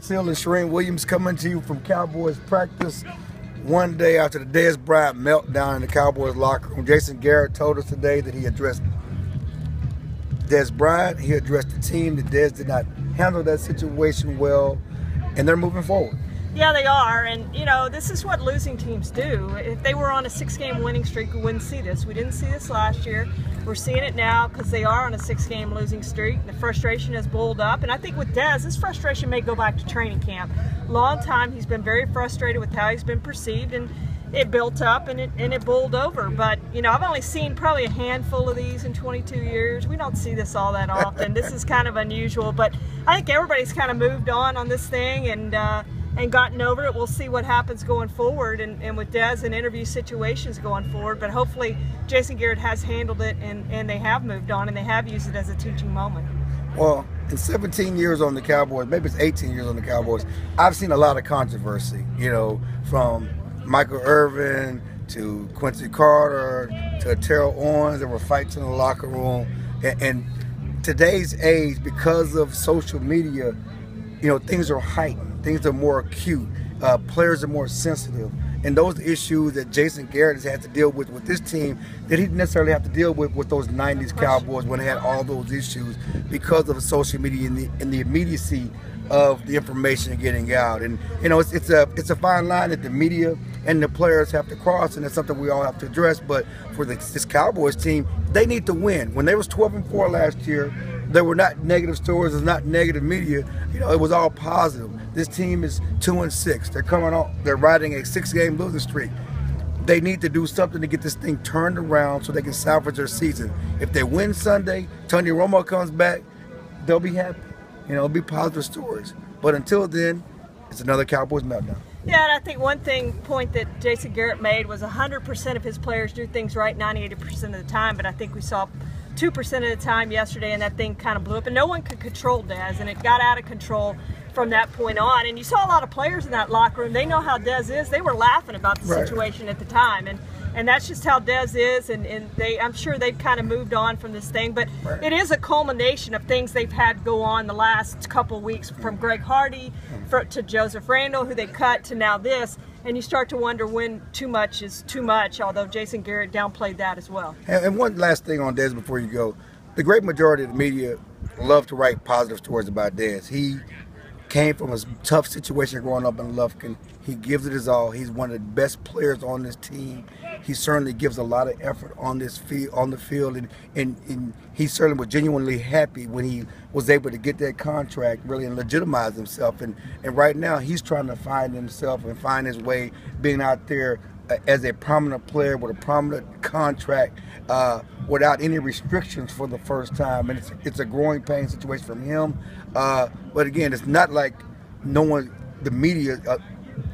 Hill and Charean Williams coming to you from Cowboys practice one day after the Dez Bryant meltdown in the Cowboys locker room. Jason Garrett told us today that he addressed Dez Bryant, he addressed the team, that Dez did not handle that situation well, and they're moving forward. Yeah, they are, and you know, this is what losing teams do. If they were on a 6-game winning streak, we wouldn't see this. We didn't see this last year. We're seeing it now because they are on a 6-game losing streak. The frustration has built up, and I think with Dez, this frustration may go back to training camp. Long time, he's been very frustrated with how he's been perceived, and it built up and it boiled over. But you know, I've only seen probably a handful of these in 22 years. We don't see this all that often. This is kind of unusual, but I think everybody's kind of moved on this thing and gotten over it. We'll see what happens going forward and with Dez and interview situations going forward. But hopefully Jason Garrett has handled it and they have moved on and they have used it as a teaching moment. Well, in 17 years on the Cowboys, maybe it's 18 years on the Cowboys, I've seen a lot of controversy, you know, from Michael Irvin to Quincy Carter to Terrell Owens. There were fights in the locker room. And today's age, because of social media, you know, things are heightened. Things are more acute. Players are more sensitive. And those issues that Jason Garrett has had to deal with this team that he didn't necessarily have to deal with those 90s Cowboys when they had all those issues because of social media and the immediacy of the information getting out. And you know, it's a fine line that the media and the players have to cross, and it's something we all have to address. But for this Cowboys team, they need to win. When they was 12-4 last year, there were not negative stories, there's not negative media. You know, it was all positive. This team is 2-6. They're coming on. They're riding a 6-game losing streak. They need to do something to get this thing turned around so they can salvage their season. If they win Sunday, Tony Romo comes back, they'll be happy. You know, it'll be positive stories. But until then, it's another Cowboys meltdown. Yeah, and I think one point that Jason Garrett made was 100% of his players do things right 98% of the time, but I think we saw 2% of the time yesterday, and that thing kind of blew up, and no one could control Dez, and it got out of control from that point on. And you saw a lot of players in that locker room. They know how Dez is. They were laughing about the situation at the time, and that's just how Dez is, and I'm sure they've kind of moved on from this thing, but it is a culmination of things they've had go on the last couple of weeks, from Greg Hardy to Joseph Randle, who they cut, to now this. And you start to wonder when too much is too much, although Jason Garrett downplayed that as well. And one last thing on Dez before you go. The great majority of the media love to write positive stories about Dez. He came from a tough situation growing up in Lufkin. He gives it his all. He's one of the best players on this team. He certainly gives a lot of effort on the field, and he certainly was genuinely happy when he was able to get that contract, really, and legitimize himself. And right now, he's trying to find himself and find his way, being out there as a prominent player with a prominent contract, without any restrictions for the first time. And it's a growing pain situation from him. But again, it's not like the media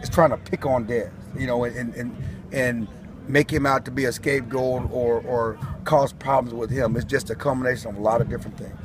is trying to pick on Dez, you know, and make him out to be a scapegoat or cause problems with him. It's just a combination of a lot of different things.